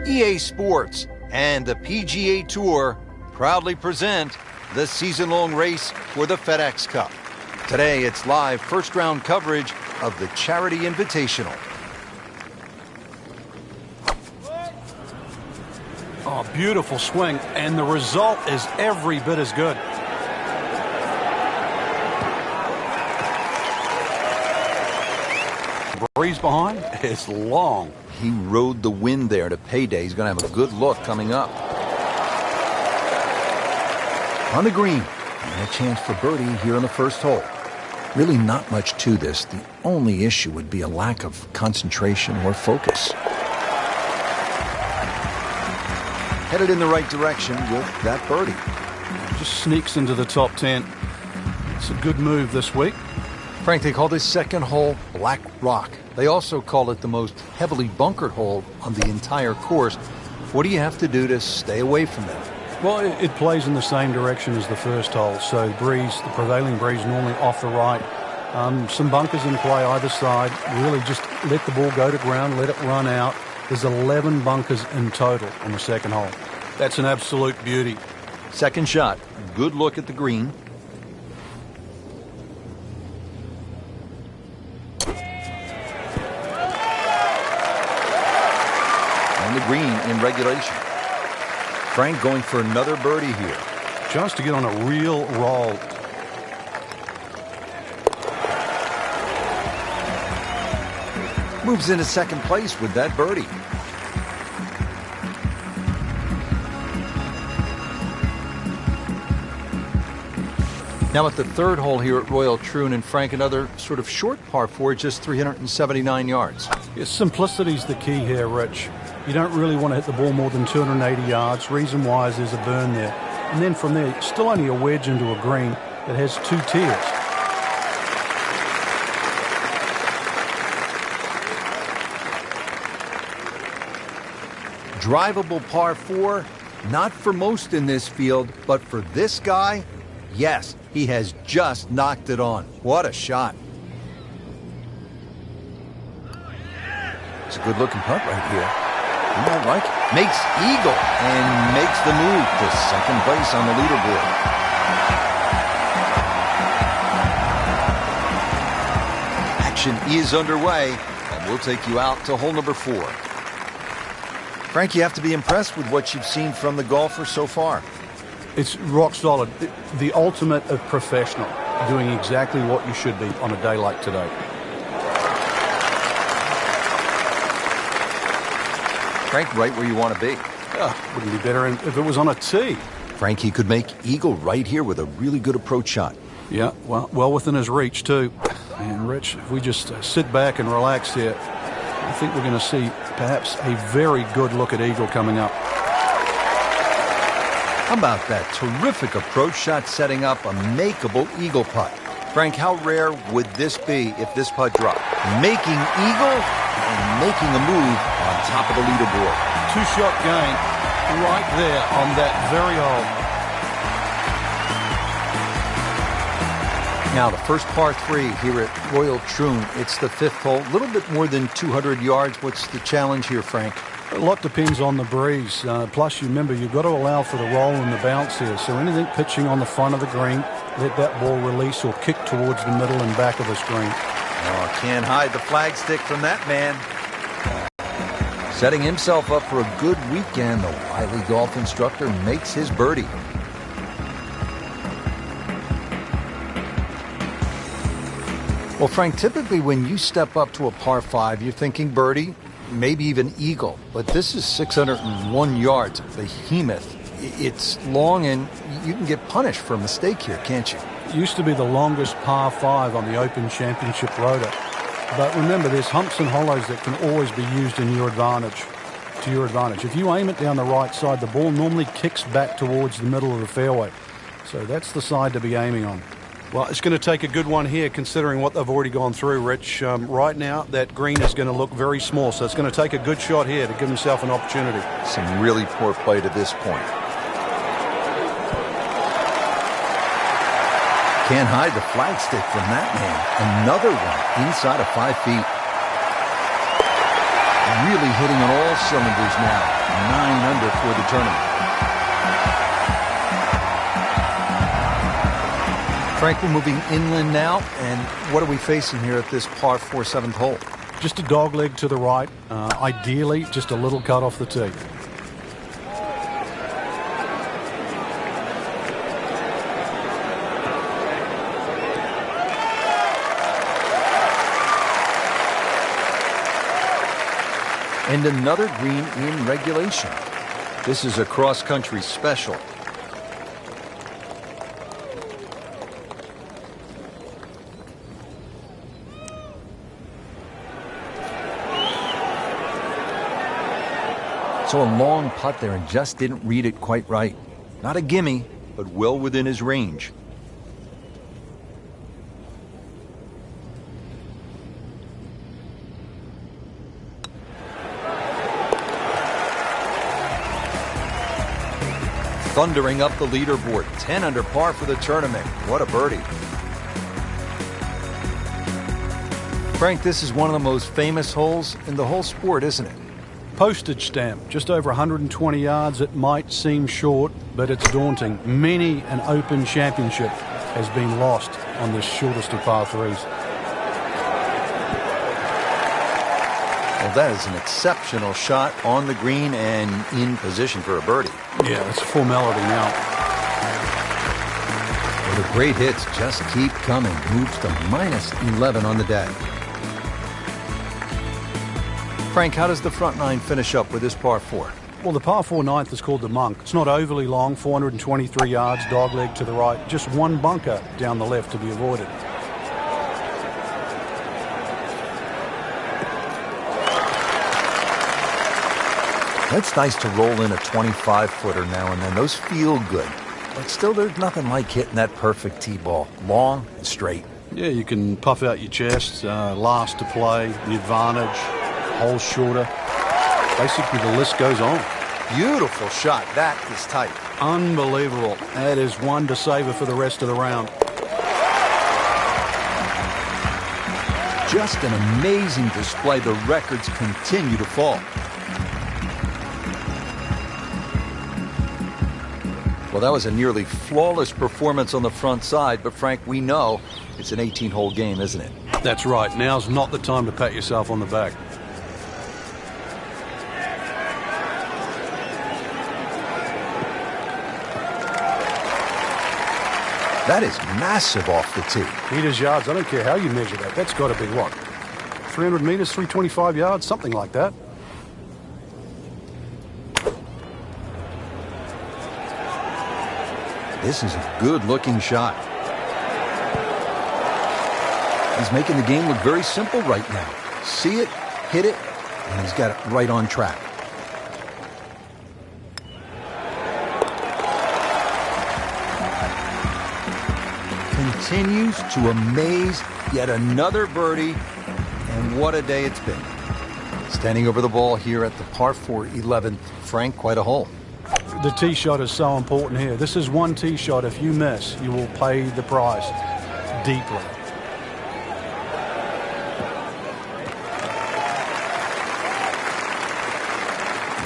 EA Sports and the PGA Tour proudly present the season-long race for the FedEx Cup. Today, it's live first-round coverage of the Charity Invitational. Oh, beautiful swing, and the result is every bit as good. Breeze behind is long. He rode the wind there to payday. He's going to have a good look coming up. On the green, and a chance for birdie here on the first hole. Really not much to this. The only issue would be a lack of concentration or focus. Headed in the right direction with that birdie. Just sneaks into the top 10. It's a good move this week. Frank, they call this second hole Black Rock. They also call it the most heavily bunkered hole on the entire course. What do you have to do to stay away from that? Well, it plays in the same direction as the first hole. So the prevailing breeze normally off the right. Some bunkers in play either side. Really just let the ball go to ground, let it run out. There's 11 bunkers in total on the second hole. That's an absolute beauty. Second shot. Good look at the green. And the green in regulation. Frank going for another birdie here. Chance to get on a real roll. Moves into second place with that birdie. Now at the third hole here at Royal Troon, and Frank, another sort of short par 4, just 379 yards. Yeah, simplicity's the key here, Rich. You don't really want to hit the ball more than 280 yards. Reason why is there's a burn there. And then from there, still only a wedge into a green that has 2 tiers. Drivable par 4, not for most in this field, but for this guy, yes, he has just knocked it on. What a shot. It's a good-looking putt right here. You might like it. Makes eagle and makes the move to second place on the leaderboard. Action is underway, and we'll take you out to hole number 4. Frank, you have to be impressed with what you've seen from the golfer so far. It's rock solid. The ultimate of professional, doing exactly what you should be on a day like today. Frank, right where you want to be. Wouldn't be better if it was on a tee. Frank, he could make eagle right here with a really good approach shot. Yeah, well within his reach, too. And, Rich, if we just sit back and relax here, I think we're going to see perhaps a very good look at eagle coming up. How about that terrific approach shot setting up a makeable eagle putt? Frank, how rare would this be if this putt dropped? Making eagle and making a move on top of the leaderboard. 2-shot gain right there on that very hole. Now the first par 3 here at Royal Troon. It's the 5th hole, a little bit more than 200 yards. What's the challenge here, Frank? A lot depends on the breeze. Plus, you remember, you've got to allow for the roll and the bounce here. So anything pitching on the front of the green, let that ball release or kick towards the middle and back of the screen. Oh, can't hide the flagstick from that man. Setting himself up for a good weekend, the wily golf instructor makes his birdie. Well, Frank, typically when you step up to a par 5, you're thinking birdie, maybe even eagle. But this is 601 yards, behemoth. It's long, and you can get punished for a mistake here, can't you? It used to be the longest par 5 on the Open Championship rotor. But remember, there's humps and hollows that can always be used in your advantage. To your advantage. If you aim it down the right side, the ball normally kicks back towards the middle of the fairway. So that's the side to be aiming on. Well, it's going to take a good one here, considering what they've already gone through, Rich. Right now, that green is going to look very small, so it's going to take a good shot here to give himself an opportunity. Some really poor play to this point. Can't hide the flagstick from that man. Another one inside of 5 feet. really hitting on all cylinders now. 9 under for the tournament. Frank, we're moving inland now, and what are we facing here at this par 4 7th hole? Just a dogleg to the right. Ideally, just a little cut off the tee. And another green in regulation. This is a cross-country special. So a long putt there and just didn't read it quite right. Not a gimme, but well within his range. Thundering up the leaderboard. 10 under par for the tournament. What a birdie. Frank, this is one of the most famous holes in the whole sport, isn't it? Postage stamp, just over 120 yards. It might seem short, but it's daunting. Many an Open Championship has been lost on this shortest of par threes. Well, that is an exceptional shot on the green and in position for a birdie. Yeah, it's a formality now. Well, the great hits just keep coming. Moves to -11 on the day. Frank, how does the front nine finish up with this par 4? Well, the par 4 ninth is called the Monk. It's not overly long, 423 yards, dogleg to the right. Just one bunker down the left to be avoided. It's nice to roll in a 25-footer now and then. Those feel good. But still, there's nothing like hitting that perfect tee ball. Long and straight. Yeah, you can puff out your chest, last to play, the advantage, hole shorter. Basically, the list goes on. Beautiful shot. That is tight. Unbelievable. That is one to savor for the rest of the round. Just an amazing display. The records continue to fall. Well, that was a nearly flawless performance on the front side, but Frank, we know it's an 18-hole game, isn't it? That's right. Now's not the time to pat yourself on the back. That is massive off the tee. Meters, yards, I don't care how you measure that. That's got to be what? 300 meters, 325 yards, something like that. This is a good-looking shot. He's making the game look very simple right now. See it, hit it, and he's got it right on track. Continues to amaze. Yet another birdie, and what a day it's been. Standing over the ball here at the par 4 11th. Frank, quite a hole. The tee shot is so important here. This is one tee shot. If you miss, you will pay the price deeply.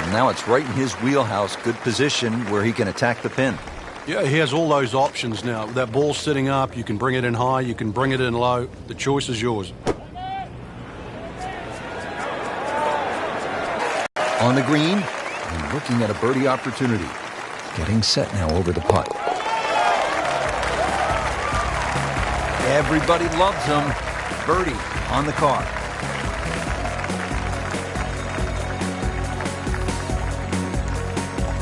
And now it's right in his wheelhouse. Good position where he can attack the pin. Yeah, he has all those options now. That ball's sitting up. You can bring it in high. You can bring it in low. The choice is yours. On the green, and looking at a birdie opportunity. Getting set now over the putt. Everybody loves him. Birdie on the card.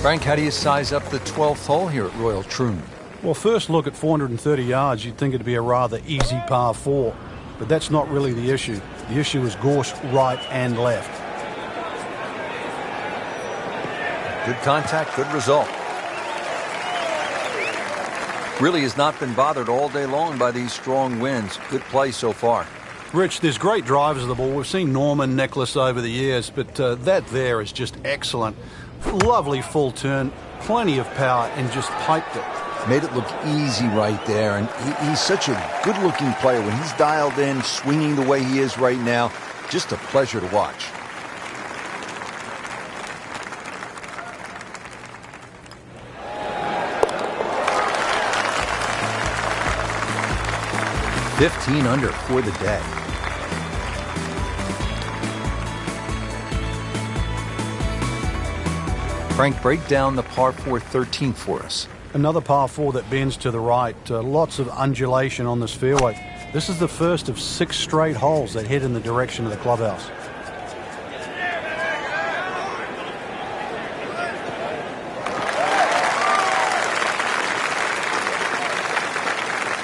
Frank, how do you size up the 12th hole here at Royal Troon? Well, first look at 430 yards, you'd think it'd be a rather easy par 4. But that's not really the issue. The issue is course right and left. Good contact, good result. Really has not been bothered all day long by these strong winds. Good play so far. Rich, there's great drivers of the ball. We've seen Norman, Necklace over the years, but that there is just excellent. Lovely full turn, plenty of power, and just piped it. Made it look easy right there, and he's such a good-looking player. When he's dialed in, swinging the way he is right now, just a pleasure to watch. 15 under for the day. Frank, break down the par 4 13 for us. Another par 4 that bends to the right. Lots of undulation on this fairway. This is the first of 6 straight holes that head in the direction of the clubhouse.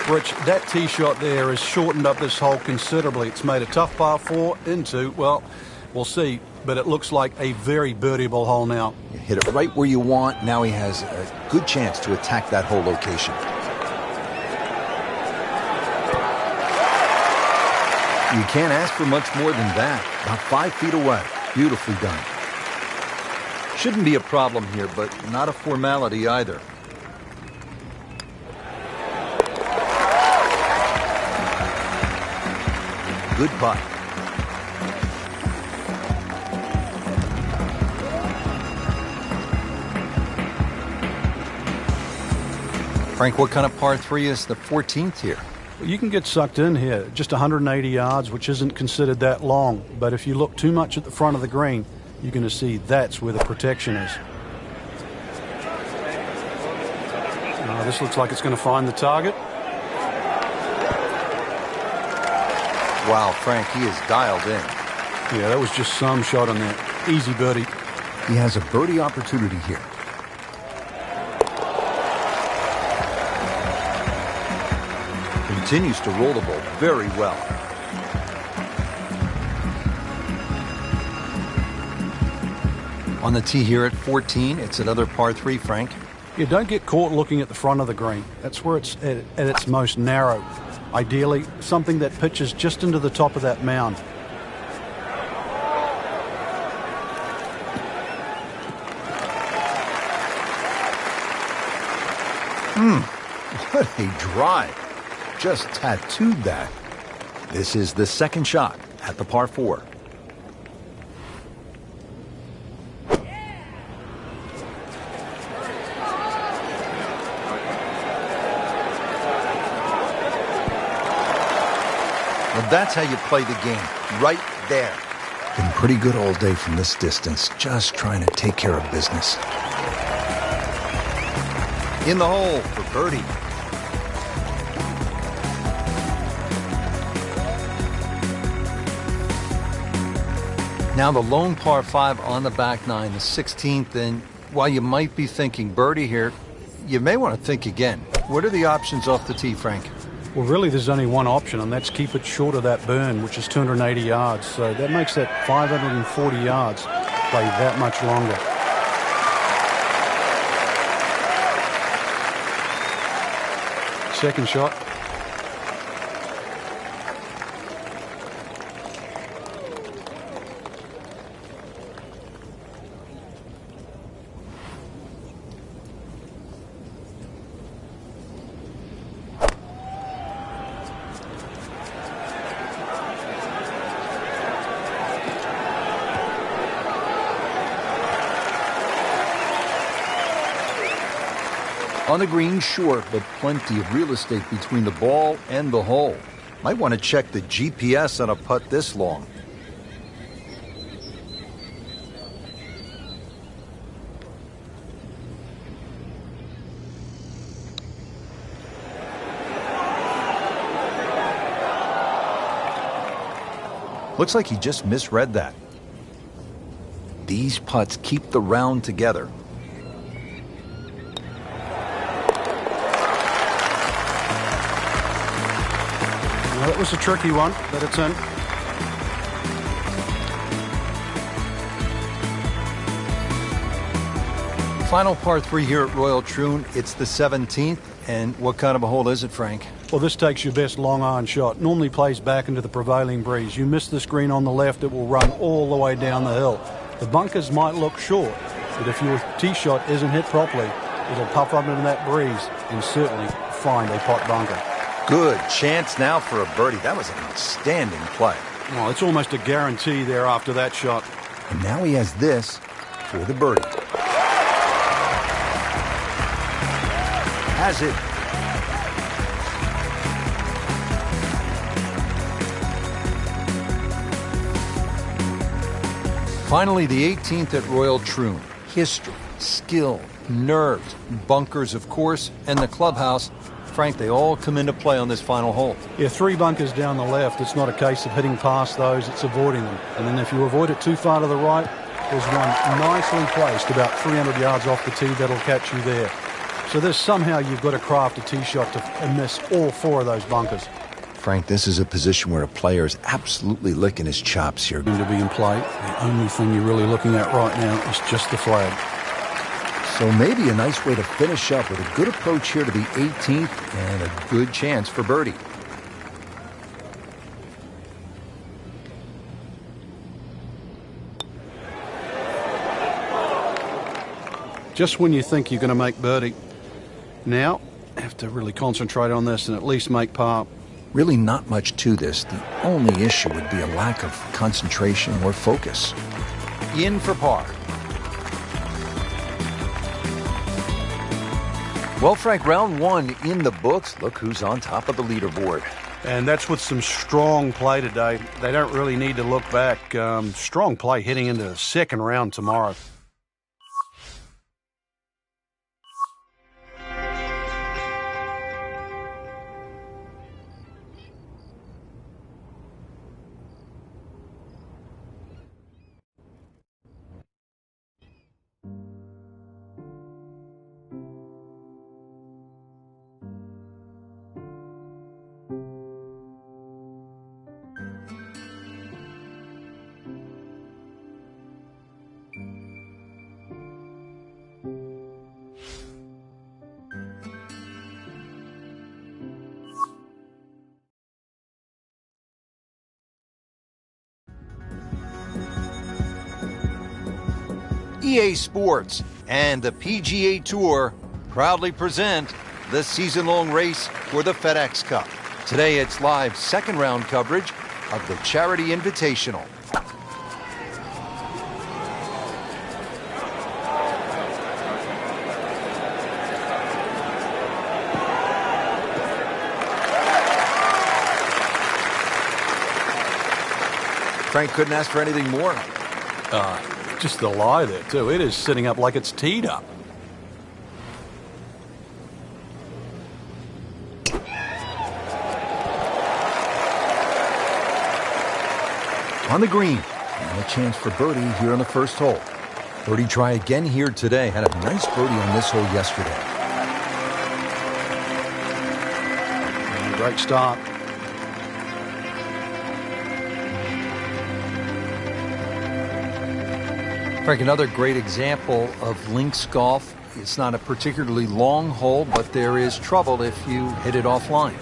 Rich, that tee shot there has shortened up this hole considerably. It's made a tough par 4 into, well, we'll see, but it looks like a very birdieable hole now. You hit it right where you want. Now he has a good chance to attack that whole location. You can't ask for much more than that. About 5 feet away. Beautifully done. Shouldn't be a problem here, but not a formality either. Good putt. Frank, what kind of par 3 is the 14th here? You can get sucked in here, just 180 yards, which isn't considered that long. But if you look too much at the front of the green, you're going to see that's where the protection is. This looks like it's going to find the target. Wow, Frank, he is dialed in. Yeah, that was just some shot on there. Easy birdie. He has a birdie opportunity here. Continues to roll the ball very well. On the tee here at 14, it's another par 3, Frank. You don't get caught looking at the front of the green. That's where it's at its most narrow. Ideally, something that pitches just into the top of that mound. What a drive. Just tattooed that. This is the second shot at the par 4. Well, that's how you play the game, right there. Been pretty good all day from this distance, just trying to take care of business. In the hole for birdie. Now the lone par 5 on the back nine, the 16th, and while you might be thinking birdie here, you may want to think again. What are the options off the tee, Frank? Well, really, there's only one option, and that's keep it short of that burn, which is 280 yards. So that makes that 540 yards play that much longer. Second shot. On the green, short, but plenty of real estate between the ball and the hole. Might want to check the GPS on a putt this long. Looks like he just misread that. These putts keep the round together. Well, that was a tricky one, but it's in. Final par 3 here at Royal Troon. It's the 17th. And what kind of a hole is it, Frank? Well, this takes your best long iron shot. Normally plays back into the prevailing breeze. You miss this green on the left, it will run all the way down the hill. The bunkers might look short, but if your tee shot isn't hit properly, it'll puff up into that breeze and certainly find a pot bunker. Good chance now for a birdie. That was an outstanding play. Well, it's almost a guarantee there after that shot. And now he has this for the birdie. Has it. Finally, the 18th at Royal Troon. History, skill, nerves, bunkers, of course, and the clubhouse. Frank, they all come into play on this final hole. Yeah, 3 bunkers down the left. It's not a case of hitting past those, it's avoiding them. And then if you avoid it too far to the right, there's one nicely placed about 300 yards off the tee that'll catch you there. So there's somehow you've got to craft a tee shot to miss all 4 of those bunkers. Frank, this is a position where a player is absolutely licking his chops here. To be in play, the only thing you're really looking at right now is just the flag. So maybe a nice way to finish up with a good approach here to the 18th and a good chance for birdie. Just when you think you're going to make birdie, now have to really concentrate on this and at least make par. Really not much to this. The only issue would be a lack of concentration or focus. In for par. Well, Frank, round 1 in the books. Look who's on top of the leaderboard. And that's with some strong play today. They don't really need to look back. Strong play heading into the second round tomorrow. EA Sports and the PGA Tour proudly present the season-long race for the FedEx Cup. Today it's live second round coverage of the Charity Invitational. Frank couldn't ask for anything more. Just the lie there, too. It is sitting up like it's teed up. On the green, and a chance for birdie here on the first hole. Birdie try again here today. Had a nice birdie on this hole yesterday. Great start. Frank, another great example of links golf. It's not a particularly long hole, but there is trouble if you hit it offline.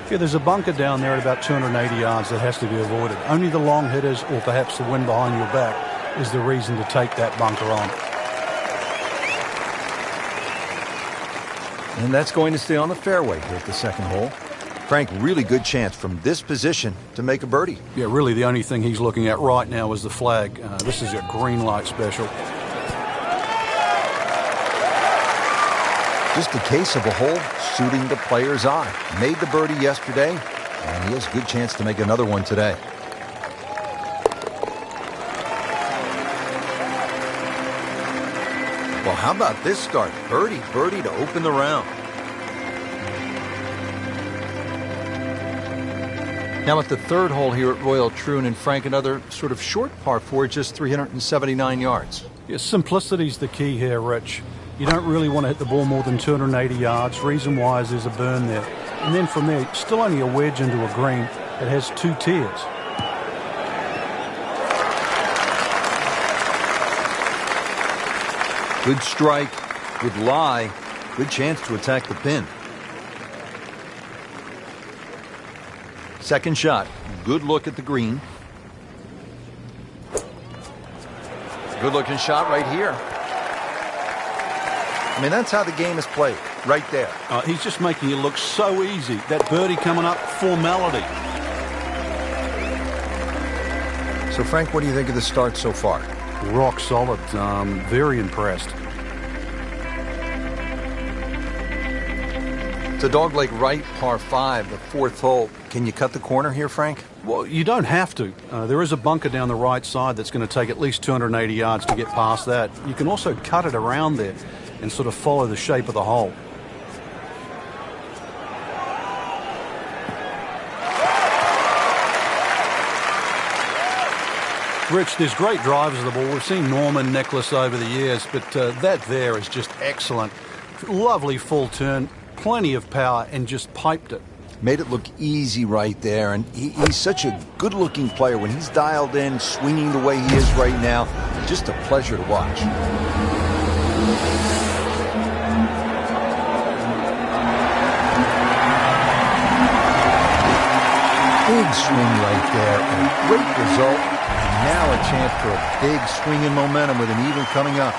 Yeah, there's a bunker down there at about 280 yards that has to be avoided. Only the long hitters or perhaps the wind behind your back is the reason to take that bunker on. And that's going to stay on the fairway here at the second hole. Frank, really good chance from this position to make a birdie. Yeah, really the only thing he's looking at right now is the flag. This is a green light special. Just a case of a hole suiting the player's eye. Made the birdie yesterday, and he has a good chance to make another one today. Well, how about this start? Birdie to open the round. Now at the third hole here at Royal Troon, and Frank, another sort of short par 4, just 379 yards. Yeah, simplicity's the key here, Rich. You don't really want to hit the ball more than 280 yards. Reason why is there's a burn there. And then from there, still only a wedge into a green that has 2 tiers. Good strike, good lie, good chance to attack the pin. Second shot, good look at the green. Good looking shot right here. I mean, that's how the game is played, right there. He's just making it look so easy. That birdie coming up, formality. So, Frank, what do you think of the start so far? Rock solid. Very impressed. It's a dogleg right par 5, the fourth hole. Can you cut the corner here, Frank? Well, you don't have to. There is a bunker down the right side that's going to take at least 280 yards to get past that. You can also cut it around there and sort of follow the shape of the hole. Rich, there's great drivers of the ball. We've seen Norman, Nicholas over the years, but that there is just excellent. Lovely full turn, plenty of power, and just piped it. Made it look easy right there, and he's such a good-looking player. When he's dialed in, swinging the way he is right now, just a pleasure to watch. Big swing right there, a great result. Now a chance for a big swing in momentum with an even coming up.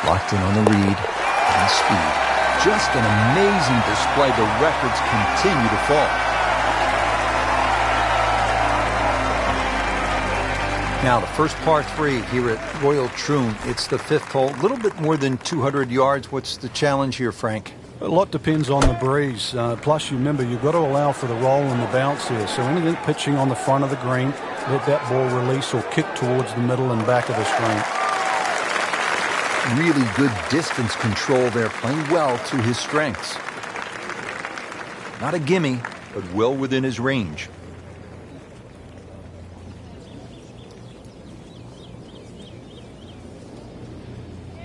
Locked in on the read and speed. Just an amazing display. The records continue to fall. Now the first par 3 here at Royal Troon. It's the 5th hole. A little bit more than 200 yards. What's the challenge here, Frank? A lot depends on the breeze. Plus, you remember, you've got to allow for the roll and the bounce here. So anything pitching on the front of the green, let that ball release or kick towards the middle and back of the screen. Really good distance control there, playing well to his strengths. Not a gimme, but well within his range.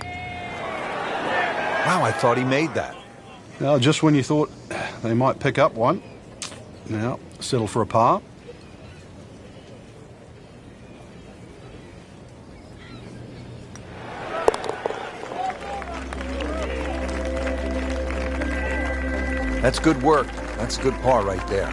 Wow, I thought he made that. Now, just when you thought they might pick up one, now settle for a par. That's good work. That's a good par right there.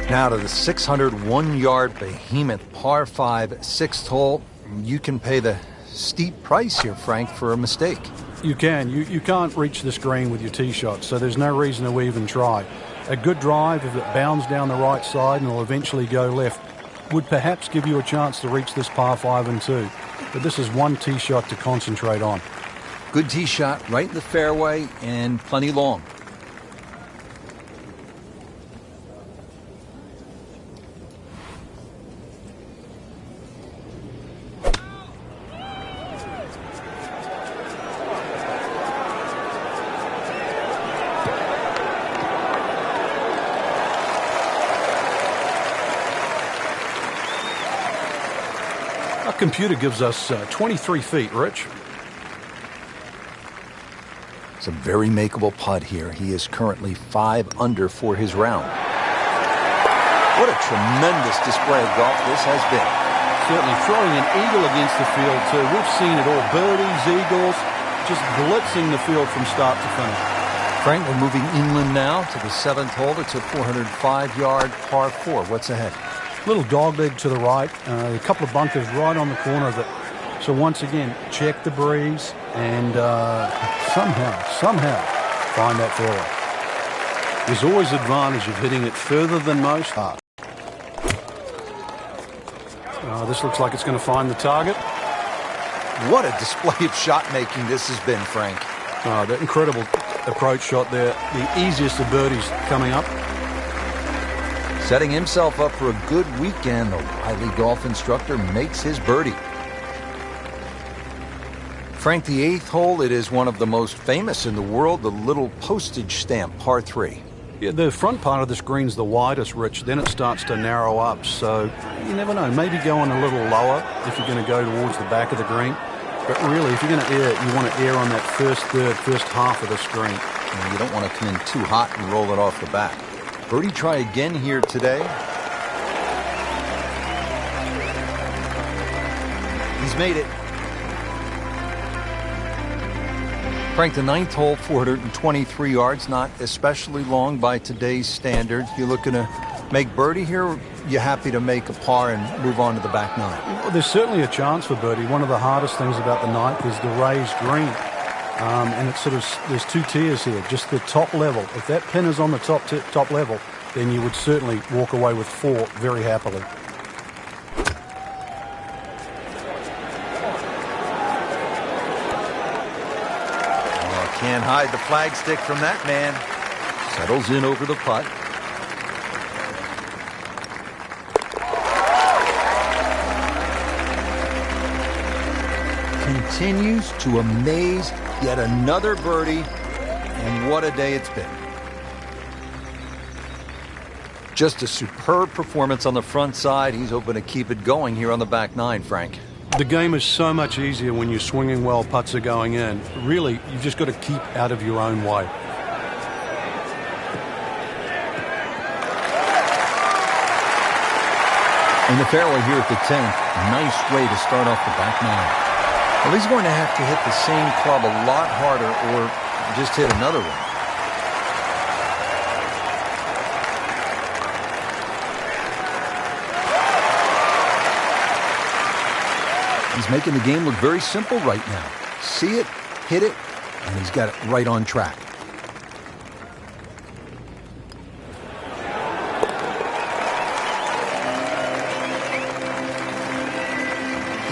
Now to the 601-yard behemoth par 5, 6th hole. You can pay the steep price here, Frank, for a mistake. You can. You can't reach this green with your tee shot, so there's no reason to even try. A good drive, if it bounds down the right side and will eventually go left, would perhaps give you a chance to reach this par 5 and 2. But this is one tee shot to concentrate on. Good tee shot, right in the fairway, and plenty long. Our computer gives us 23 feet, Rich. It's a very makeable putt here. He is currently 5 under for his round. What a tremendous display of golf this has been. Certainly throwing an eagle against the field too. We've seen it all. Birdies, eagles, just blitzing the field from start to finish. Frank, we're moving inland now to the 7th hole. It's a 405-yard par 4. What's ahead? Little dogleg to the right. A couple of bunkers right on the corner of it. So once again, check the breeze and somehow find that fairway. There's always advantage of hitting it further than most. This looks like it's going to find the target. What a display of shot making this has been, Frank. That incredible approach shot there. The easiest of birdies coming up. Setting himself up for a good weekend, the wily golf instructor makes his birdie. Frank, the 8th hole, it is one of the most famous in the world, the little postage stamp, par 3. Yeah, the front part of the screen's the widest, Rich. Then it starts to narrow up, so you never know. Maybe going a little lower if you're going to go towards the back of the green. But really, if you're going to air, you want to air on that first third, first half of the screen. And you don't want to come in too hot and roll it off the back. Birdie try again here today. He's made it. Frank, the 9th hole, 423 yards, not especially long by today's standards. You looking to make birdie here, or you happy to make a par and move on to the back 9? Well, there's certainly a chance for birdie. One of the hardest things about the 9th is the raised green. And it's sort of, there's 2 tiers here, just the top level. If that pin is on the top level, then you would certainly walk away with 4 very happily. Can't hide the flag stick from that man. Settles in over the putt. Continues to amaze. Yet another birdie. And what a day it's been. Just a superb performance on the front side. He's hoping to keep it going here on the back nine, Frank. The game is so much easier when you're swinging well, putts are going in. Really, you've just got to keep out of your own way. In the fairway here at the 10th, nice way to start off the back nine. Well, he's going to have to hit the same club a lot harder or just hit another one. He's making the game look very simple right now. See it, hit it, and he's got it right on track.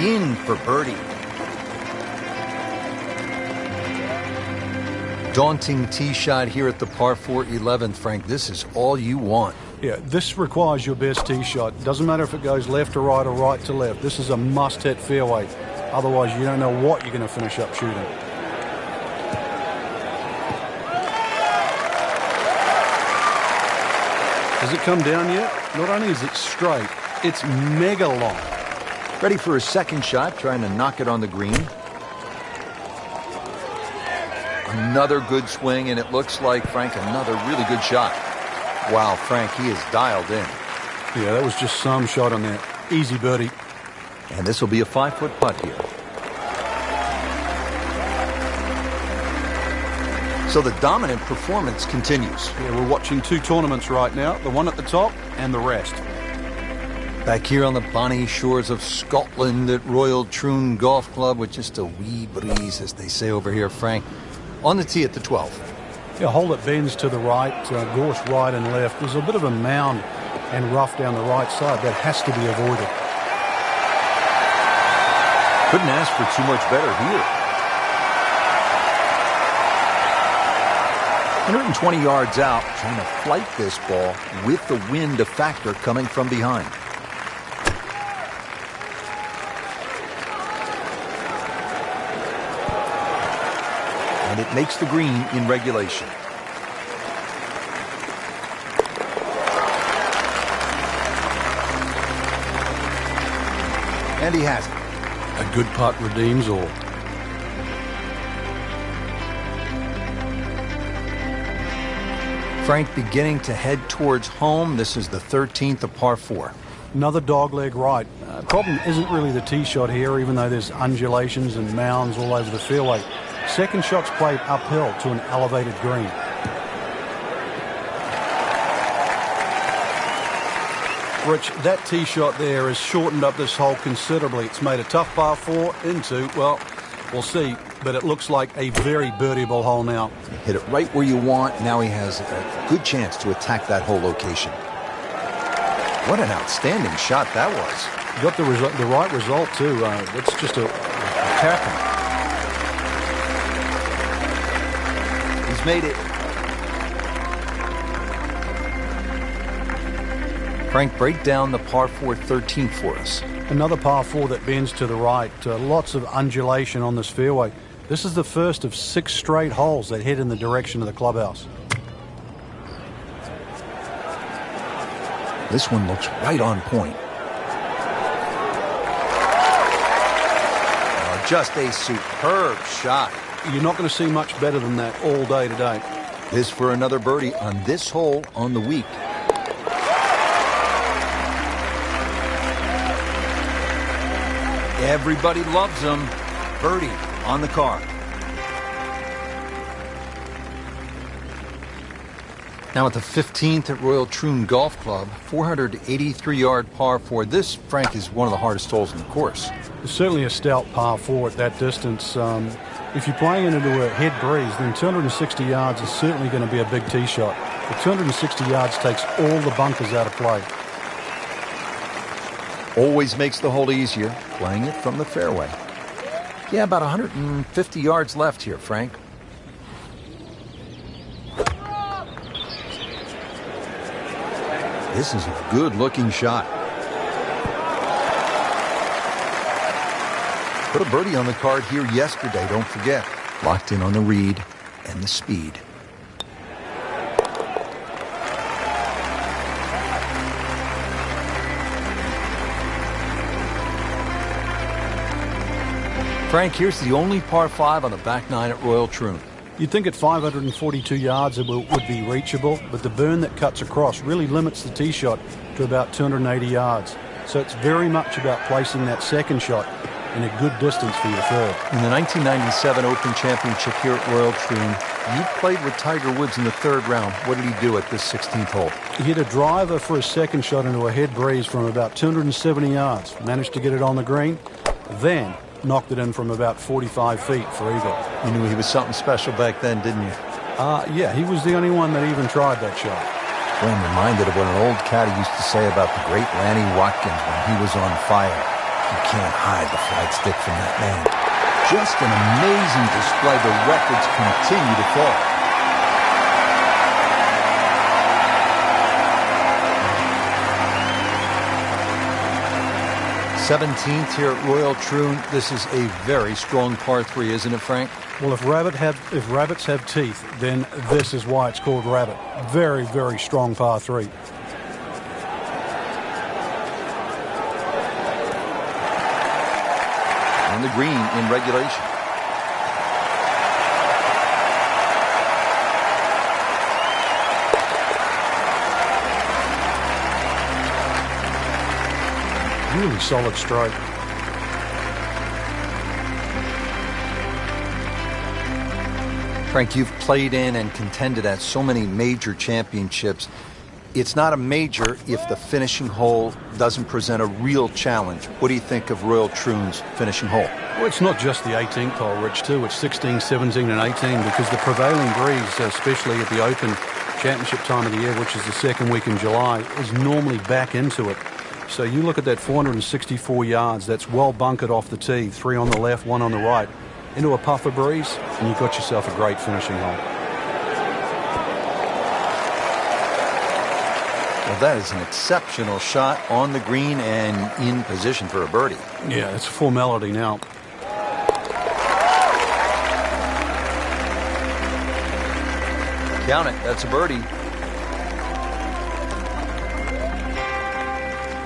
In for birdie. Daunting tee shot here at the par 4 11th, Frank. This is all you want. Yeah, this requires your best tee shot. Doesn't matter if it goes left to right or right to left. This is a must-hit fairway. Otherwise, you don't know what you're going to finish up shooting. Has it come down yet? Not only is it straight, it's mega long. Ready for his second shot, trying to knock it on the green. Another good swing, and it looks like, Frank, another really good shot. Wow, Frank, he is dialed in. Yeah, that was just some shot on that. Easy birdie. And this will be a 5-foot putt here. So the dominant performance continues. Yeah, we're watching two tournaments right now, the one at the top and the rest. Back here on the bonny shores of Scotland at Royal Troon Golf Club with just a wee breeze, as they say over here, Frank. On the tee at the 12th. Yeah, a hole that bends to the right, gorse right and left. There's a bit of a mound and rough down the right side. That has to be avoided. Couldn't ask for too much better here. 120 yards out, trying to flight this ball with the wind a factor coming from behind. And it makes the green in regulation. And he has it. A good putt redeems all. Frank beginning to head towards home. This is the 13th of par 4. Another dogleg right. Problem isn't really the tee shot here, even though there's undulations and mounds all over the fairway. Second shot's played uphill to an elevated green. Rich, that tee shot there has shortened up this hole considerably. It's made a tough par 4 into, well, we'll see, but it looks like a very birdieable hole now. Hit it right where you want. Now he has a good chance to attack that whole location. What an outstanding shot that was. You got the right result, too. It's just a tap. He's made it. Frank, break down the par 4 13th for us. Another par 4 that bends to the right. Lots of undulation on this fairway. This is the first of 6 straight holes that head in the direction of the clubhouse. This one looks right on point. Oh, just a superb shot. You're not going to see much better than that all day today. This for another birdie on this hole on the week. Everybody loves him. Birdie on the card. Now at the 15th at Royal Troon Golf Club, 483-yard par 4. This, Frank, is one of the hardest holes in the course. It's certainly a stout par 4 at that distance. If you're playing it into a head breeze, then 260 yards is certainly going to be a big tee shot. But 260 yards takes all the bunkers out of play. Always makes the hole easier, playing it from the fairway. Yeah, about 150 yards left here, Frank. This is a good-looking shot. Put a birdie on the card here yesterday, don't forget. Locked in on the read and the speed. Frank, here's the only par 5 on the back 9 at Royal Troon. You'd think at 542 yards it would be reachable, but the burn that cuts across really limits the tee shot to about 280 yards. So it's very much about placing that second shot in a good distance for your third. In the 1997 Open Championship here at Royal Troon, you played with Tiger Woods in the 3rd round. What did he do at this 16th hole? He hit a driver for a second shot into a head breeze from about 270 yards. Managed to get it on the green, then knocked it in from about 45 feet for eagle. You knew he was something special back then, didn't you? Yeah, he was the only one that even tried that shot. Well, I'm reminded of what an old caddy used to say about the great Lanny Watkins when he was on fire. You can't hide the flagstick from that man. Just an amazing display. The records continue to fall. 17th here at Royal Troon. This is a very strong par 3, isn't it, Frank? Well, if rabbits have teeth, then this is why it's called rabbit. Very, very strong par 3. On the green in regulation. Really solid stroke. Frank, you've played in and contended at so many major championships. It's not a major if the finishing hole doesn't present a real challenge. What do you think of Royal Troon's finishing hole? Well, it's not just the 18th hole, Rich, too. It's 16, 17, and 18 because the prevailing breeze, especially at the Open Championship time of the year, which is the second week in July, is normally back into it. So you look at that 464 yards, that's well bunkered off the tee, 3 on the left, 1 on the right, into a puffer breeze, and you've got yourself a great finishing hole. Well, that is an exceptional shot on the green and in position for a birdie. Yeah, it's a formality now. Count it, that's a birdie.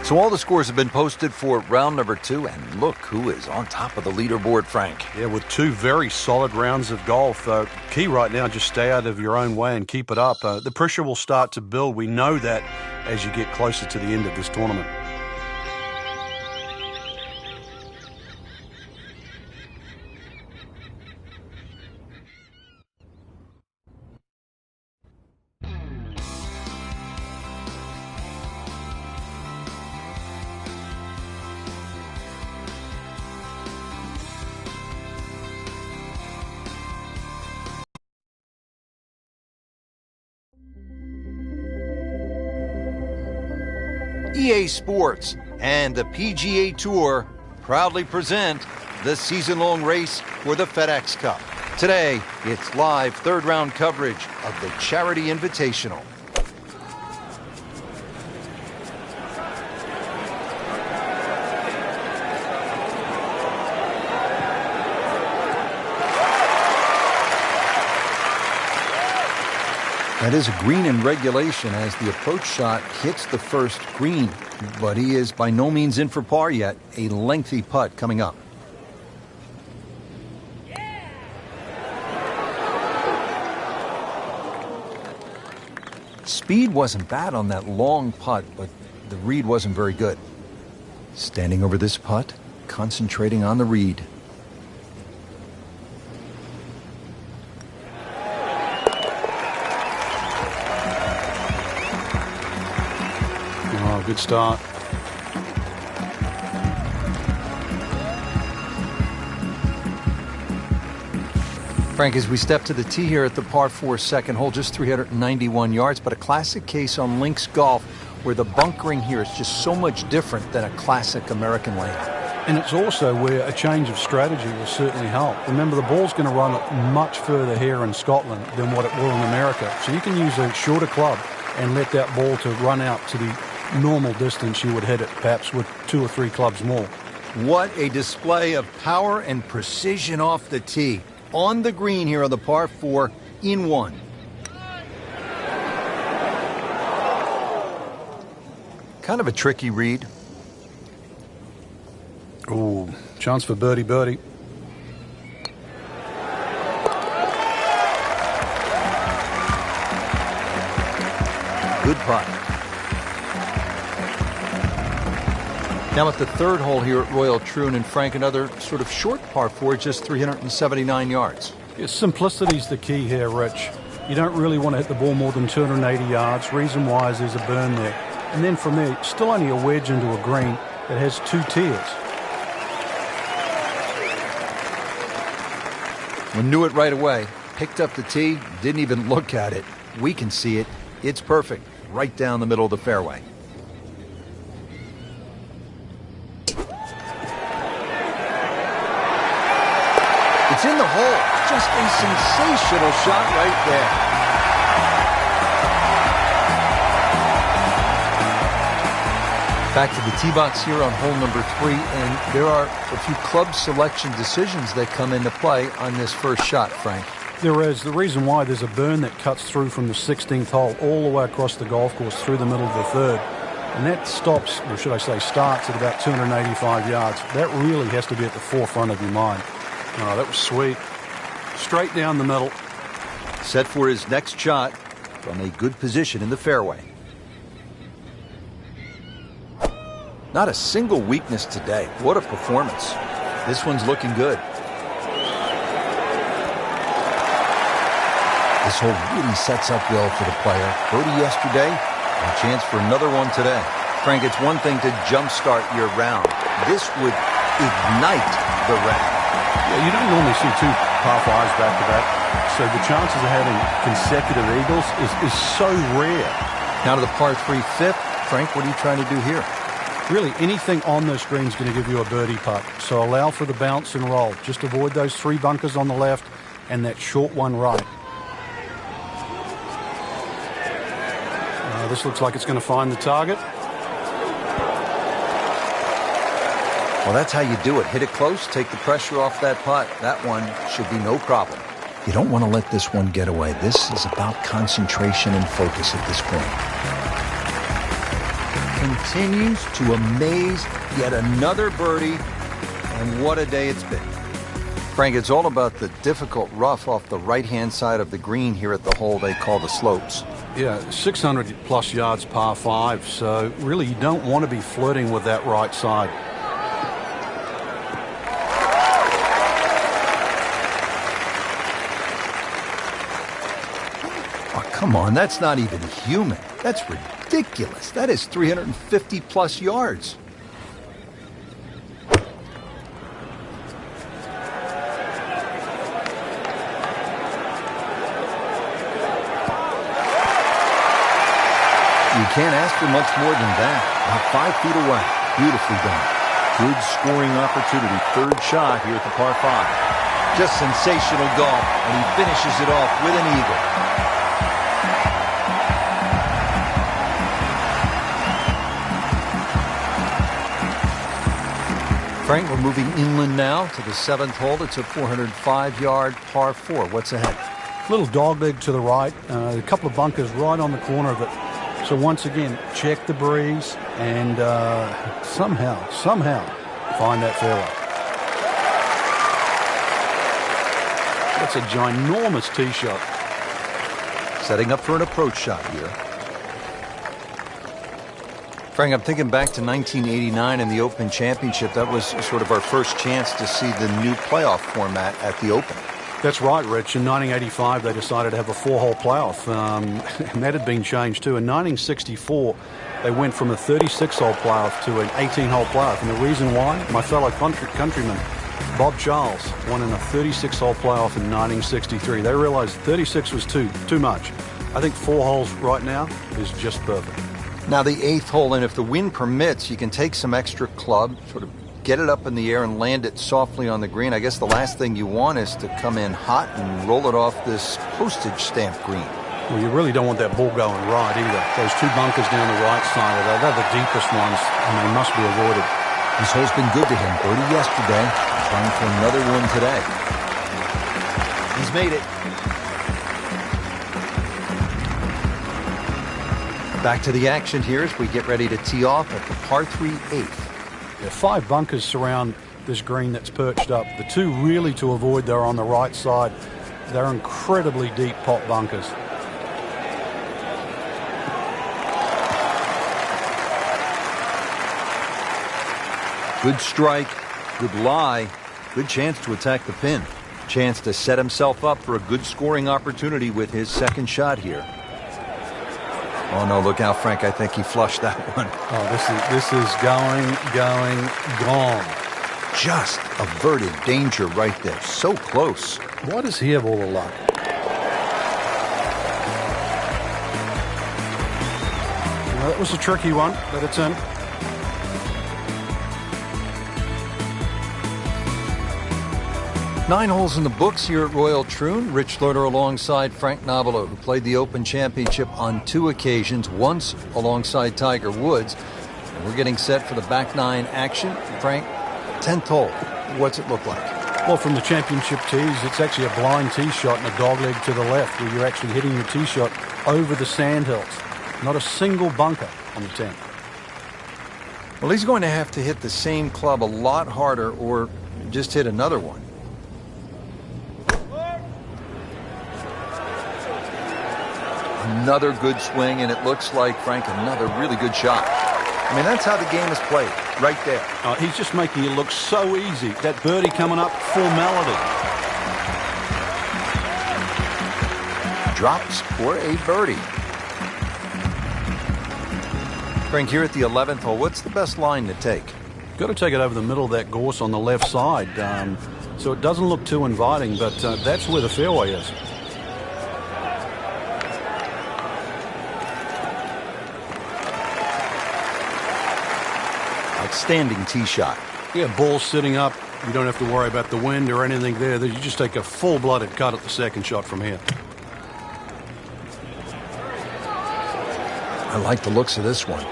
So all the scores have been posted for round number 2, and look who is on top of the leaderboard, Frank. Yeah, with 2 very solid rounds of golf. Key right now, just stay out of your own way and keep it up. The pressure will start to build. We know that as you get closer to the end of this tournament. EA Sports and the PGA Tour proudly present the season-long race for the FedEx Cup. Today, it's live third-round coverage of the Charity Invitational. That is a green in regulation as the approach shot hits the first green, but he is by no means in for par yet. A lengthy putt coming up. Speed wasn't bad on that long putt, but the read wasn't very good. Standing over this putt, concentrating on the read. Good start. Frank, as we step to the tee here at the par 4 second hole, just 391 yards, but a classic case on links golf where the bunkering here is just so much different than a classic American lane. And it's also where a change of strategy will certainly help. Remember, the ball's going to run much further here in Scotland than what it will in America. So you can use a shorter club and let that ball to run out to the normal distance you would hit it, perhaps with 2 or 3 clubs more. What a display of power and precision off the tee. On the green here on the par 4 in 1. Kind of a tricky read. Ooh, chance for birdie. Good putt. Now at the third hole here at Royal Troon, and Frank, another sort of short par 4, just 379 yards. Yeah, simplicity's the key here, Rich. You don't really want to hit the ball more than 280 yards. Reason why is there's a burn there. And then from there, still only a wedge into a green that has 2 tiers. We knew it right away. Picked up the tee, didn't even look at it. We can see it. It's perfect. Right down the middle of the fairway. It's in the hole. Just a sensational shot right there. Back to the tee box here on hole number 3, and there are a few club selection decisions that come into play on this first shot, Frank. There is. The reason why, there's a burn that cuts through from the 16th hole all the way across the golf course through the middle of the 3rd. And that stops, or should I say starts, at about 285 yards. That really has to be at the forefront of your mind. Oh, that was sweet. Straight down the middle. Set for his next shot from a good position in the fairway. Not a single weakness today. What a performance. This one's looking good. This hole really sets up well for the player. Birdie yesterday, and a chance for another one today. Frank, it's one thing to jumpstart your round. This would ignite the round. Yeah, you don't normally see 2 par 5s back-to-back, so the chances of having consecutive eagles is so rare. Now to the par 3 fifth. Frank, what are you trying to do here? Really, anything on this green is going to give you a birdie putt, so allow for the bounce and roll. Just avoid those 3 bunkers on the left and that short one right. This looks like it's going to find the target. Well, that's how you do it. Hit it close, take the pressure off that putt. That one should be no problem. You don't want to let this one get away. This is about concentration and focus at this point. Continues to amaze. Yet another birdie. And what a day it's been. Frank, it's all about the difficult rough off the right-hand side of the green here at the hole they call the slopes. Yeah, 600-plus yards par 5, so really you don't want to be flirting with that right side. Oh, come on, that's not even human. That's ridiculous. That is 350-plus yards. You can't ask for much more than that. About 5 feet away. Beautifully done. Good scoring opportunity. 3rd shot here at the par 5. Just sensational golf, and he finishes it off with an eagle. Frank, we're moving inland now to the 7th hole. It's a 405-yard par 4. What's ahead? Little dogleg to the right. A couple of bunkers right on the corner of it. So once again, check the breeze and somehow find that fairway. That's a ginormous tee shot. Setting up for an approach shot here. Frank, I'm thinking back to 1989 in the Open Championship. That was sort of our first chance to see the new playoff format at the Open. That's right, Rich. In 1985, they decided to have a 4-hole playoff, and that had been changed too. In 1964, they went from a 36-hole playoff to an 18-hole playoff, and the reason why? My fellow countryman, Bob Charles, won in a 36-hole playoff in 1963. They realized 36 was too much. I think 4 holes right now is just perfect. Now the 8th hole, and if the wind permits, you can take some extra club, sort of get it up in the air and land it softly on the green. I guess the last thing you want is to come in hot and roll it off this postage stamp green. Well, you really don't want that ball going right either. Those two bunkers down the right side of that, they're the deepest ones, and they must be avoided. This hole's been good to him. Birdie yesterday, trying for another one today. He's made it. Back to the action here as we get ready to tee off at the par 3 8th. Yeah, 5 bunkers surround this green that's perched up. The two really to avoid, they're on the right side. They're incredibly deep pot bunkers. Good strike, good lie, good chance to attack the pin. Chance to set himself up for a good scoring opportunity with his second shot here. Oh no, look out, Frank. I think he flushed that one. Oh, this is gone. Just averted danger right there. So close. Why does he have all the luck? Well, that was a tricky one, but it's in. Nine holes in the books here at Royal Troon. Rich Lerner alongside Frank Nobilo, who played the Open Championship on 2 occasions, once alongside Tiger Woods. And we're getting set for the back 9 action. Frank, 10th hole. What's it look like? Well, from the championship tees, it's actually a blind tee shot and a dogleg to the left, where you're actually hitting your tee shot over the sandhills. Not a single bunker on the 10th. Well, he's going to have to hit the same club a lot harder or just hit another one. Another good swing, and it looks like, Frank, another really good shot. I mean, that's how the game is played, right there. He's just making it look so easy. That birdie coming up, formality. Drops for a birdie. Frank, here at the 11th hole, what's the best line to take? Got to take it over the middle of that gorse on the left side. So it doesn't look too inviting, but that's where the fairway is. Outstanding tee shot. Yeah, ball sitting up. You don't have to worry about the wind or anything there. You just take a full-blooded cut at the second shot from here. I like the looks of this one.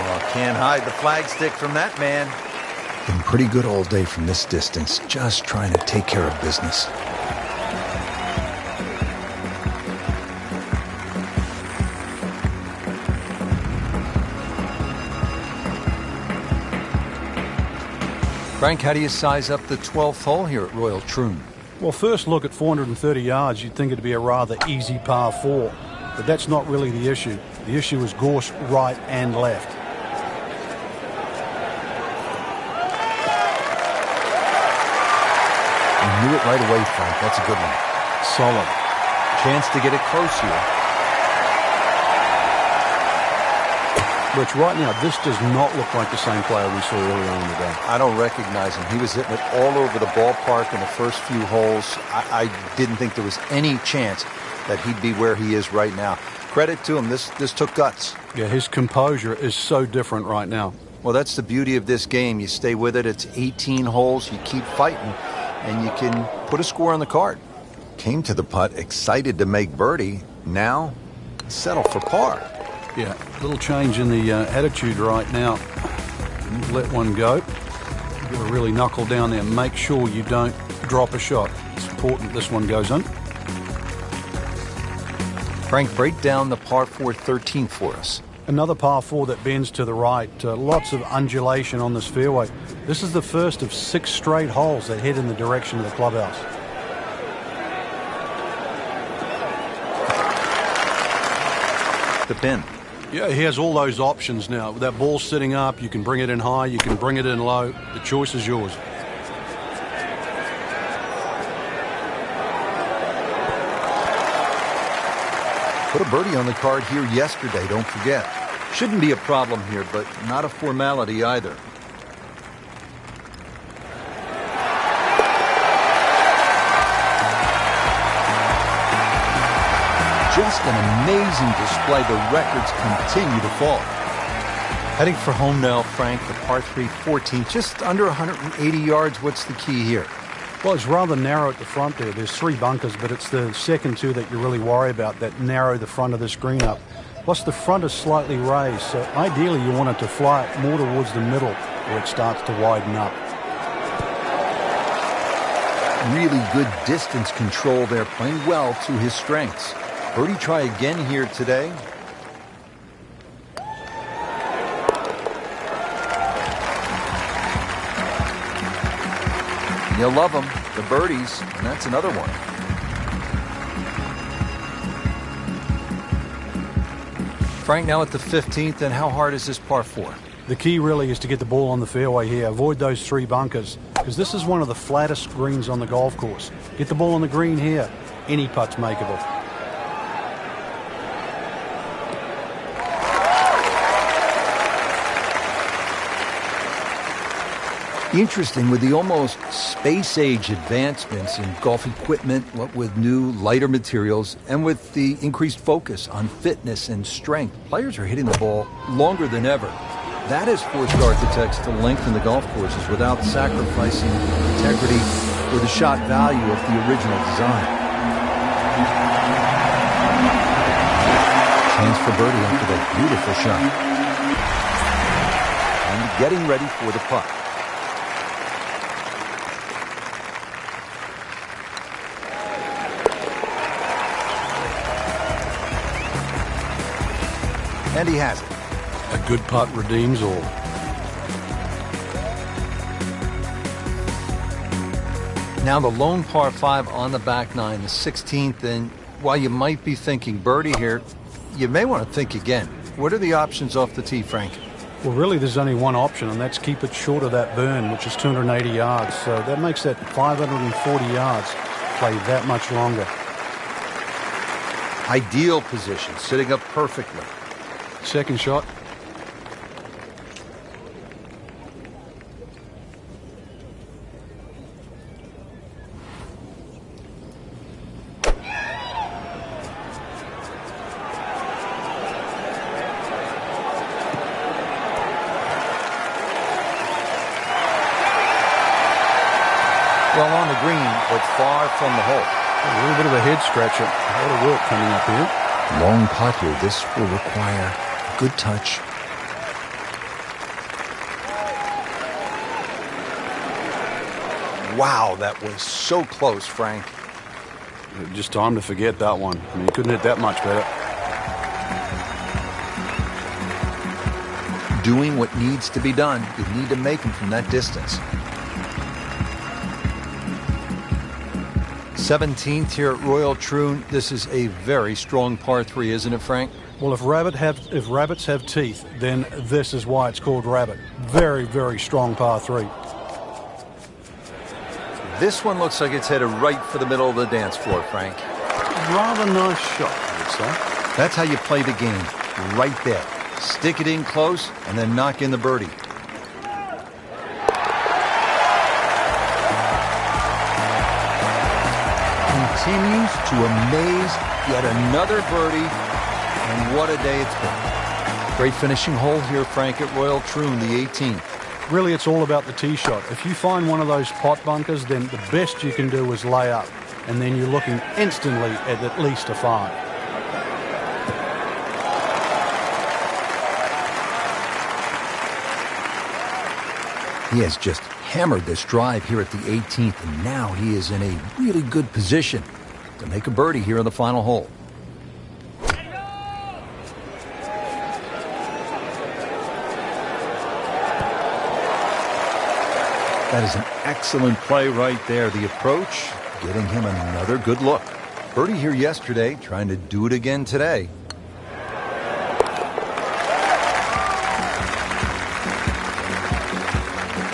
Oh, can't hide the flagstick from that man. Been pretty good all day from this distance, just trying to take care of business. Frank, how do you size up the 12th hole here at Royal Troon? Well, first look at 430 yards, you'd think it'd be a rather easy par 4. But that's not really the issue. The issue is gorse right and left. You knew it right away, Frank. That's a good one. Solid. Chance to get it close here. Rich, right now, this does not look like the same player we saw earlier on in the day. I don't recognize him. He was hitting it all over the ballpark in the first few holes. I didn't think there was any chance that he'd be where he is right now. Credit to him. This took guts. Yeah, his composure is so different right now. Well, that's the beauty of this game. You stay with it. It's 18 holes. You keep fighting, and you can put a score on the card. Came to the putt, excited to make birdie. Now, settle for par. Yeah, little change in the attitude right now. Let one go. You've got to really knuckle down there. Make sure you don't drop a shot. It's important this one goes in. Frank, break down the par 4 13th for us. Another par 4 that bends to the right. Lots of undulation on this fairway. This is the first of 6 straight holes that head in the direction of the clubhouse. The pin. Yeah, he has all those options now. With that ball sitting up, you can bring it in high, you can bring it in low. The choice is yours. Put a birdie on the card here yesterday, don't forget. Shouldn't be a problem here, but not a formality either. Just an amazing display. The records continue to fall. Heading for home now, Frank, the par 3 14, just under 180 yards. What's the key here? Well, it's rather narrow at the front there. There's 3 bunkers, but it's the second 2 that you really worry about that narrow the front of this green up. Plus, the front is slightly raised, so ideally you want it to fly more towards the middle where it starts to widen up. Really good distance control there, playing well to his strengths. Birdie try again here today. You'll love them, the birdies, and that's another one. Frank, now at the 15th, and how hard is this par 4? The key really is to get the ball on the fairway here. Avoid those 3 bunkers, because this is one of the flattest greens on the golf course. Get the ball on the green here. Any putt's makeable. Interesting, with the almost space-age advancements in golf equipment, what with new, lighter materials, and with the increased focus on fitness and strength, players are hitting the ball longer than ever. That has forced architects to lengthen the golf courses without sacrificing integrity or the shot value of the original design. Chance for birdie after that beautiful shot. And getting ready for the putt. And he has it. A good putt redeems all. Now the lone par 5 on the back 9, the 16th, and while you might be thinking birdie here, you may want to think again. What are the options off the tee, Frank? Well, really, there's only one option, and that's keep it short of that burn, which is 280 yards. So that makes that 540 yards play that much longer. Ideal position, sitting up perfectly. Second shot. Well, on the green, but far from the hole. A little bit of a head scratcher. A lot of work coming up here. Long putt here. This will require good touch. Wow, that was so close, Frank. Just time to forget that one. I mean, you couldn't hit that much better. Doing what needs to be done. You need to make them from that distance. 17th here at Royal Troon. This is a very strong par 3, isn't it, Frank? Well, if rabbits have teeth, then this is why it's called rabbit. Very, very strong par 3. This one looks like it's headed right for the middle of the dance floor, Frank. Rather nice shot, I would say. That's how you play the game, right there. Stick it in close and then knock in the birdie. Continues to amaze. Yet another birdie. And what a day it's been. Great finishing hole here, Frank, at Royal Troon, the 18th. Really, it's all about the tee shot. If you find one of those pot bunkers, then the best you can do is lay up. And then you're looking instantly at least a 5. He has just hammered this drive here at the 18th, and now he is in a really good position to make a birdie here in the final hole. That is an excellent play right there. The approach, getting him another good look. Birdie here yesterday, trying to do it again today.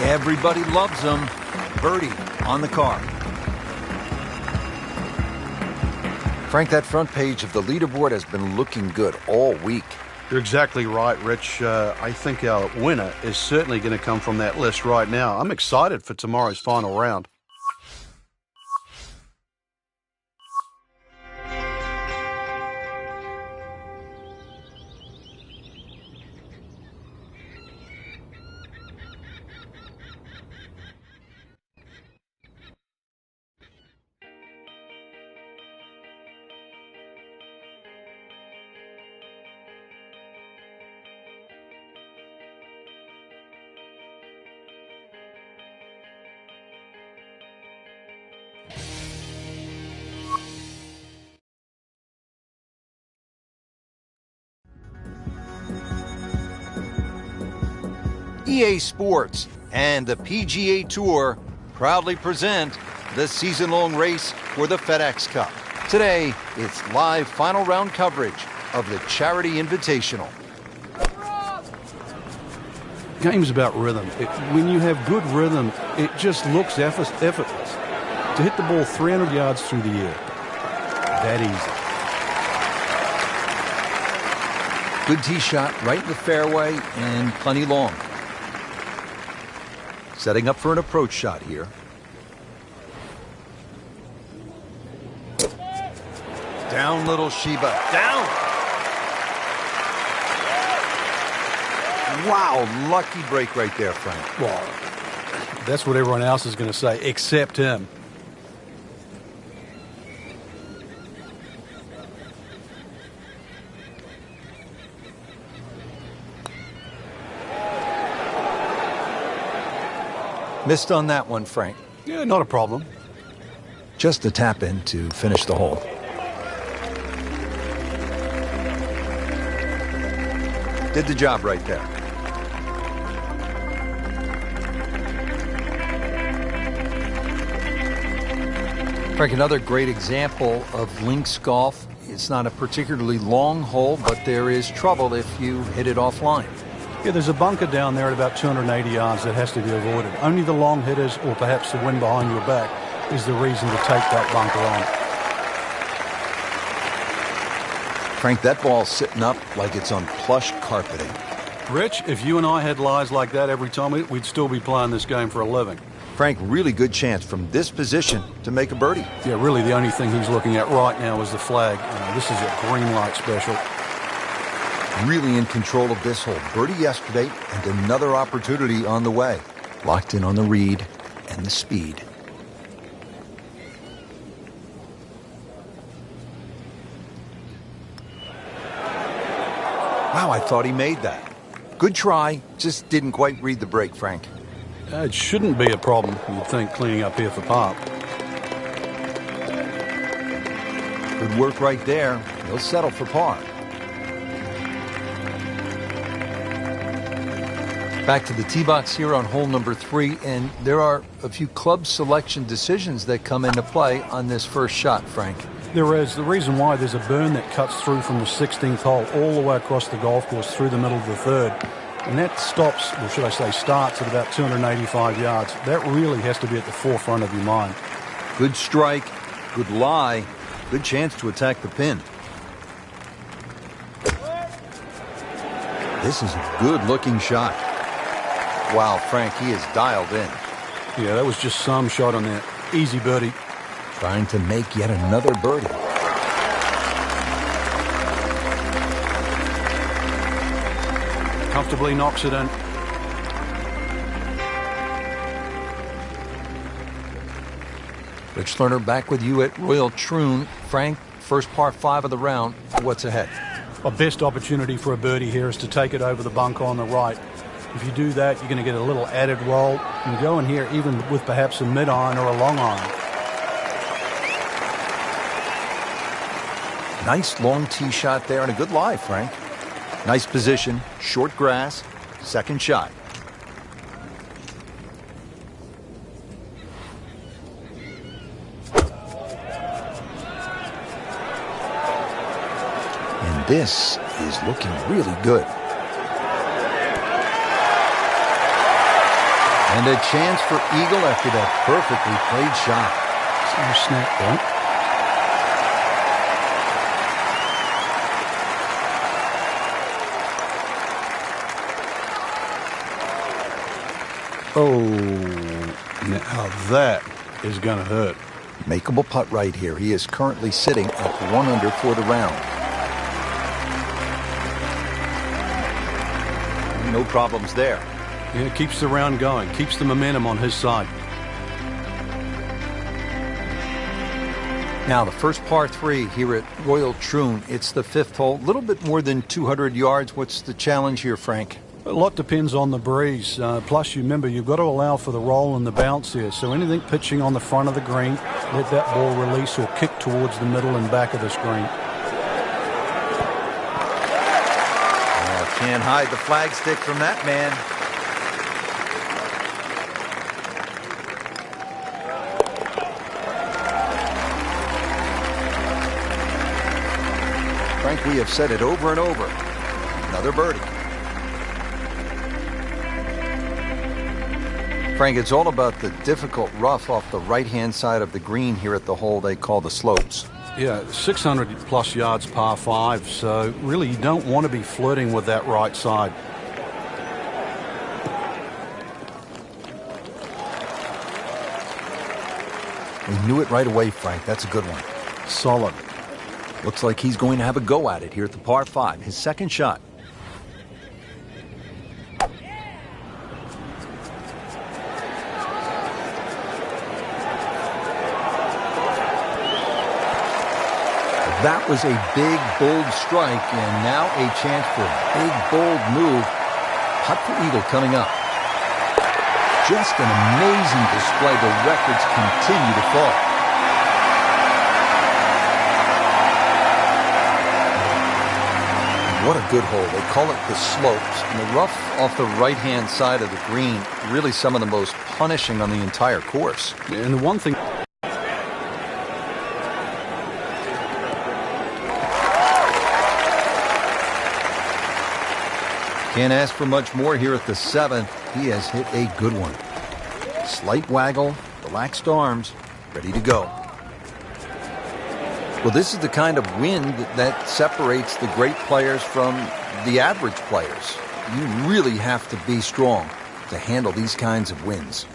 Everybody loves him. Birdie on the card. Frank, that front page of the leaderboard has been looking good all week. You're exactly right, Rich. I think our winner is certainly going to come from that list right now. I'm excited for tomorrow's final round. EA Sports and the PGA Tour proudly present the season-long race for the FedEx Cup. Today, it's live final round coverage of the Charity Invitational. Game's about rhythm. When you have good rhythm, it just looks effortless. To hit the ball 300 yards through the air, that easy. Good tee shot right in the fairway and plenty long. Setting up for an approach shot here. Down, little Sheba. Down! Wow, lucky break right there, Frank. Well, that's what everyone else is going to say, except him. Missed on that one, Frank. Yeah, not a problem. Just a tap in to finish the hole. Did the job right there. Frank, another great example of links golf. It's not a particularly long hole, but there is trouble if you hit it offline. Yeah, there's a bunker down there at about 280 yards that has to be avoided. Only the long hitters or perhaps the wind behind your back is the reason to take that bunker on. Frank, that ball's sitting up like it's on plush carpeting. Rich, if you and I had lies like that every time, we'd still be playing this game for a living. Frank, really good chance from this position to make a birdie. Yeah, really the only thing he's looking at right now is the flag. This is a green light special. Really in control of this hole. Birdie yesterday and another opportunity on the way. Locked in on the read and the speed. Wow, I thought he made that. Good try, just didn't quite read the break, Frank. It shouldn't be a problem, you'd think, cleaning up here for par. Good work right there. He'll settle for par. Back to the tee box here on hole number 3, and there are a few club selection decisions that come into play on this first shot, Frank. There is. The reason why, there's a burn that cuts through from the 16th hole all the way across the golf course through the middle of the 3rd. And that stops, or should I say starts, at about 285 yards. That really has to be at the forefront of your mind. Good strike, good lie, good chance to attack the pin. This is a good-looking shot. Wow, Frank, he is dialed in. Yeah, that was just some shot on that. Easy birdie. Trying to make yet another birdie. Comfortably knocks it in. Rich Lerner back with you at Royal Troon. Frank, first par 5 of the round. What's ahead? Our best opportunity for a birdie here is to take it over the bunker on the right. If you do that, you're going to get a little added roll and go in here even with perhaps a mid-iron or a long iron. Nice long tee shot there and a good lie, Frank. Nice position, short grass, second shot. And this is looking really good. And a chance for eagle after that perfectly played shot. No snap point. Oh, now that is going to hurt. Makeable putt right here. He is currently sitting at 1 under for the round. No problems there. Yeah, keeps the round going, keeps the momentum on his side. Now, the first par 3 here at Royal Troon. It's the 5th hole. A little bit more than 200 yards. What's the challenge here, Frank? A lot depends on the breeze. Plus, you remember, you've got to allow for the roll and the bounce here. So anything pitching on the front of the green, let that ball release or kick towards the middle and back of the screen. Can't hide the flagstick from that man. Frank, we have said it over and over. Another birdie. Frank, it's all about the difficult rough off the right-hand side of the green here at the hole they call the slopes. Yeah, 600 plus yards par 5, so really you don't want to be flirting with that right side. We knew it right away, Frank. That's a good one. Solid. Looks like he's going to have a go at it here at the par 5, his second shot. That was a big, bold strike, and now a chance for a big, bold move. Putt for eagle coming up. Just an amazing display. The records continue to fall. What a good hole. They call it the slopes. And the rough off the right-hand side of the green, really some of the most punishing on the entire course. And the one thing... Can't ask for much more here at the 7th. He has hit a good one. Slight waggle, relaxed arms, ready to go. Well, this is the kind of wind that separates the great players from the average players. You really have to be strong to handle these kinds of winds.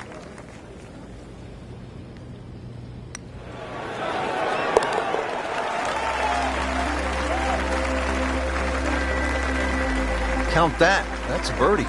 Count that. That's a birdie.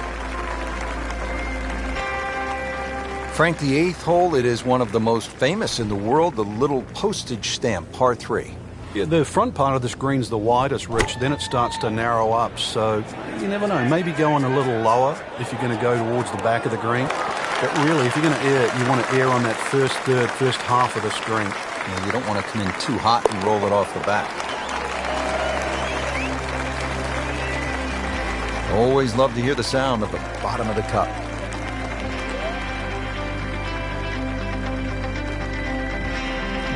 Frank, the 8th hole, it is one of the most famous in the world, the little postage stamp, par 3. Yeah, the front part of this green's the widest, Rich. Then it starts to narrow up, so you never know. Maybe going a little lower if you're going to go towards the back of the green. But really, if you're going to air, you want to air on that first third, first half of the screen. Yeah, you don't want to come in too hot and roll it off the back. Always love to hear the sound of the bottom of the cup.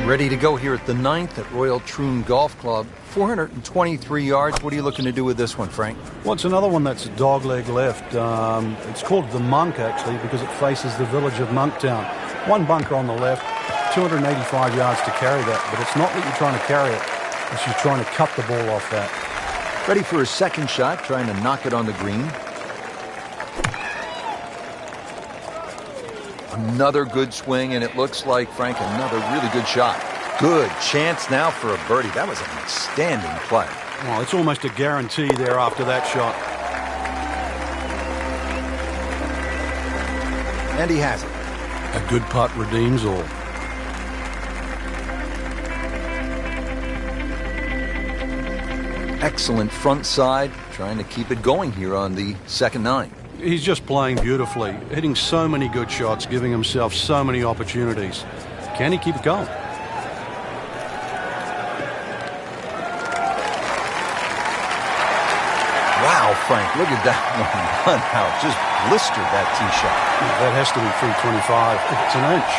Ready to go here at the 9th at Royal Troon Golf Club. 423 yards. What are you looking to do with this one, Frank? Well, it's another one that's dogleg left. It's called the Monk, actually, because it faces the village of Monktown. One bunker on the left, 285 yards to carry that. But it's not that you're trying to carry it. It's you're trying to cut the ball off that. Ready for his second shot, trying to knock it on the green. Another good swing, and it looks like, Frank, another really good shot. Good chance now for a birdie. That was an outstanding play. Well, it's almost a guarantee there after that shot. And he has it. A good putt redeems all. Excellent front side, trying to keep it going here on the second 9. He's just playing beautifully, hitting so many good shots, giving himself so many opportunities. Can he keep it going? Wow, Frank, look at that one out. Just blistered that tee shot. That has to be 325. It's an inch.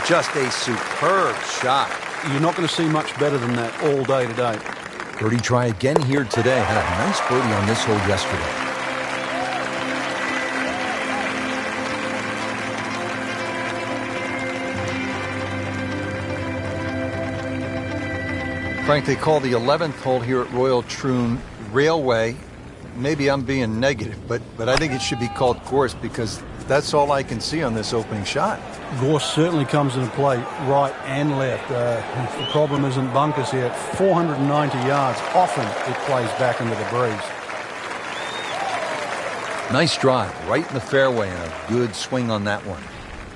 Just a superb shot. You're not going to see much better than that all day today. Birdie try again here today. Had a nice birdie on this hole yesterday. Frank, they call the 11th hole here at Royal Troon Railway. Maybe I'm being negative, but I think it should be called course because that's all I can see on this opening shot. Gorse certainly comes into play right and left. The problem isn't bunkers here. 490 yards. Often it plays back into the breeze. Nice drive, right in the fairway, and a good swing on that one.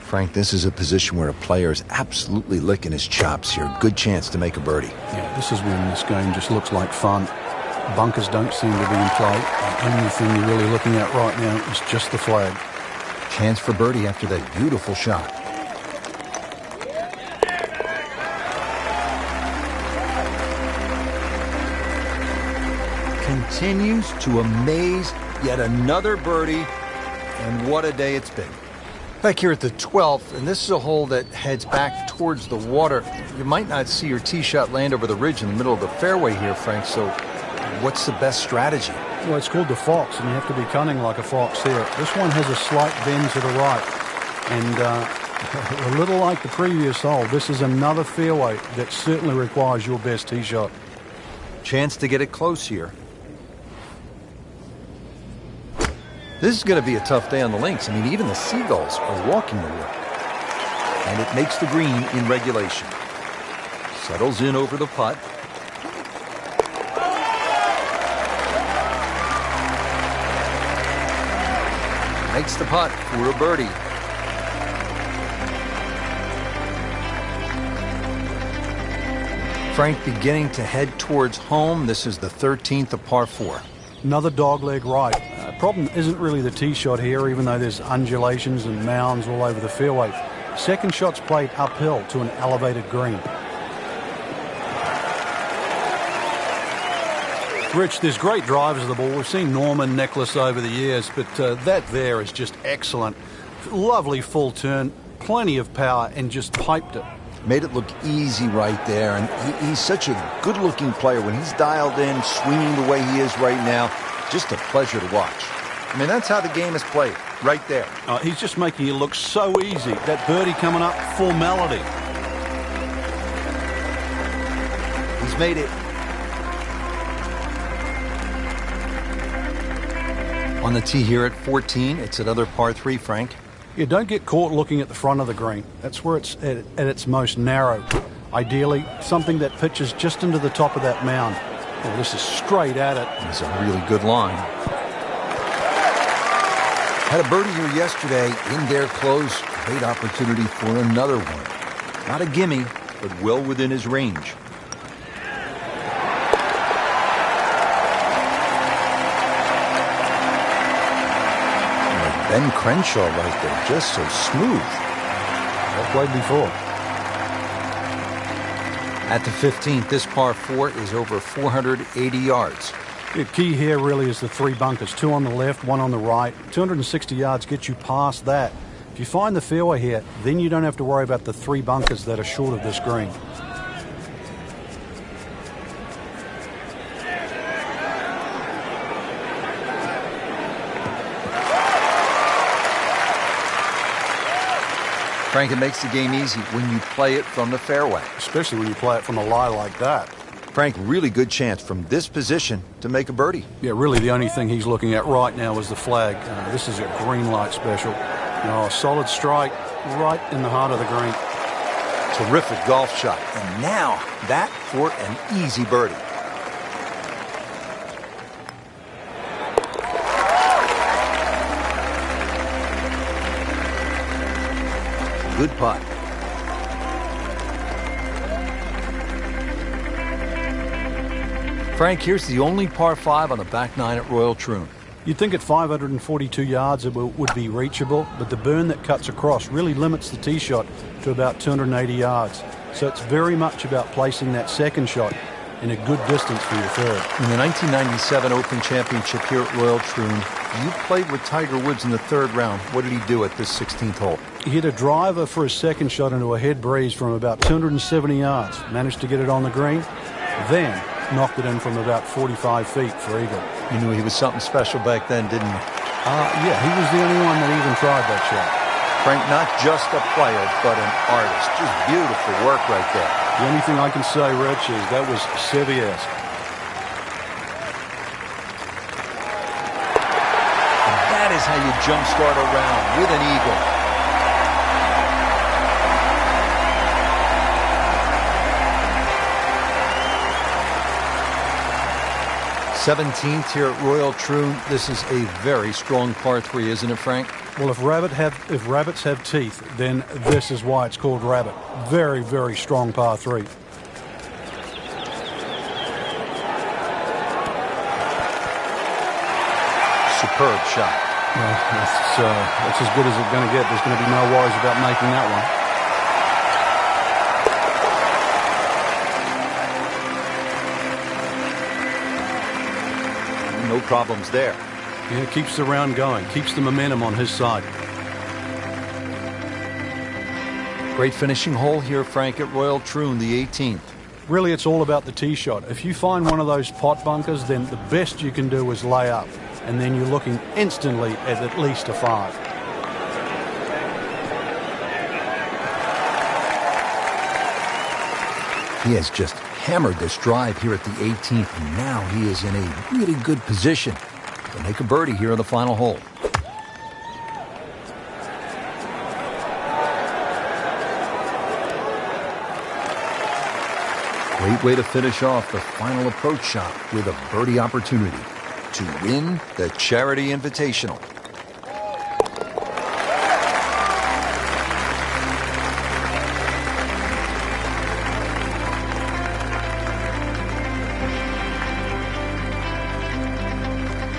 Frank, this is a position where a player is absolutely licking his chops here. Good chance to make a birdie. Yeah, this is when this game just looks like fun. Bunkers don't seem to be in play. The only thing you're really looking at right now is just the flag. Chance for birdie after that beautiful shot. Continues to amaze. Yet another birdie And what a day it's been. Back here at the 12th, and this is a hole that heads back towards the water. You might not see your tee shot land over the ridge in the middle of the fairway here, Frank, so what's the best strategy? Well, it's called the fox, and you have to be cunning like a fox here. This one has a slight bend to the right, and a little like the previous hole, this is another fairway that certainly requires your best tee shot. Chance to get it close here. This is going to be a tough day on the links. I mean, even the seagulls are walking to work. And it makes the green in regulation. Settles in over the putt. Makes the putt for a birdie. Frank beginning to head towards home. This is the 13th of par 4. Another dogleg right. Problem isn't really the tee shot here, even though there's undulations and mounds all over the fairway. Second shot's played uphill to an elevated green. Rich, there's great drivers of the ball. We've seen Norman, Nicholas over the years, but that there is just excellent. Lovely full turn, plenty of power, and just piped it. Made it look easy right there, and he's such a good-looking player. When he's dialed in, swinging the way he is right now, just a pleasure to watch. I mean, that's how the game is played, right there. He's just making it look so easy. That birdie coming up, formality. He's made it. On the tee here at 14, it's another par 3, Frank. You don't get caught looking at the front of the green. That's where it's at its most narrow. Ideally, something that pitches just into the top of that mound. Oh, this is straight at it. It's a really good line. Had a birdie here yesterday in their close. Great opportunity for another one. Not a gimme, but well within his range. Ben Crenshaw right there, just so smooth. Well played before. At the 15th, this par 4 is over 480 yards. The key here really is the 3 bunkers, 2 on the left, 1 on the right. 260 yards gets you past that. If you find the fairway here, then you don't have to worry about the 3 bunkers that are short of this green. Frank, it makes the game easy when you play it from the fairway. Especially when you play it from a lie like that. Frank, really good chance from this position to make a birdie. Yeah, really the only thing he's looking at right now is the flag. This is a green light special. Solid strike right in the heart of the green. Terrific golf shot. And now that for an easy birdie. Good putt. Frank, here's the only par 5 on the back 9 at Royal Troon. You'd think at 542 yards it would be reachable, but the burn that cuts across really limits the tee shot to about 280 yards. So it's very much about placing that second shot in a good distance for your third. In the 1997 Open Championship here at Royal Troon, you played with Tiger Woods in the 3rd round. What did he do at this 16th hole? He hit a driver for his second shot into a head breeze from about 270 yards. Managed to get it on the green, then knocked it in from about 45 feet for eagle. You knew he was something special back then, didn't you? Yeah, he was the only one that even tried that shot. Frank, not just a player, but an artist. Just beautiful work right there. The only thing I can say, Rich, is that was Sevier-esque. That is how you jumpstart a round with an eagle. '17th here at Royal Troon. This is a very strong par 3, isn't it, Frank? Well, if rabbits have teeth, then this is why it's called rabbit. Very, very strong par 3. Superb shot. Well, that's as good as it's going to get. There's going to be no worries about making that one. No problems there. Yeah, keeps the round going, keeps the momentum on his side. Great finishing hole here, Frank, at Royal Troon, the 18th. Really, it's all about the tee shot. If you find one of those pot bunkers, then the best you can do is lay up, and then you're looking instantly at least a 5. He has just hammered this drive here at the 18th, and now he is in a really good position to make a birdie here on the final hole. Great way to finish off the final approach shot with a birdie opportunity to win the Charity Invitational.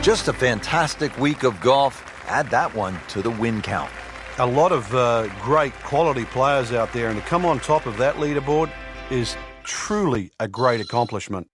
Just a fantastic week of golf. Add that one to the win count. A lot of great quality players out there, and to come on top of that leaderboard is truly a great accomplishment.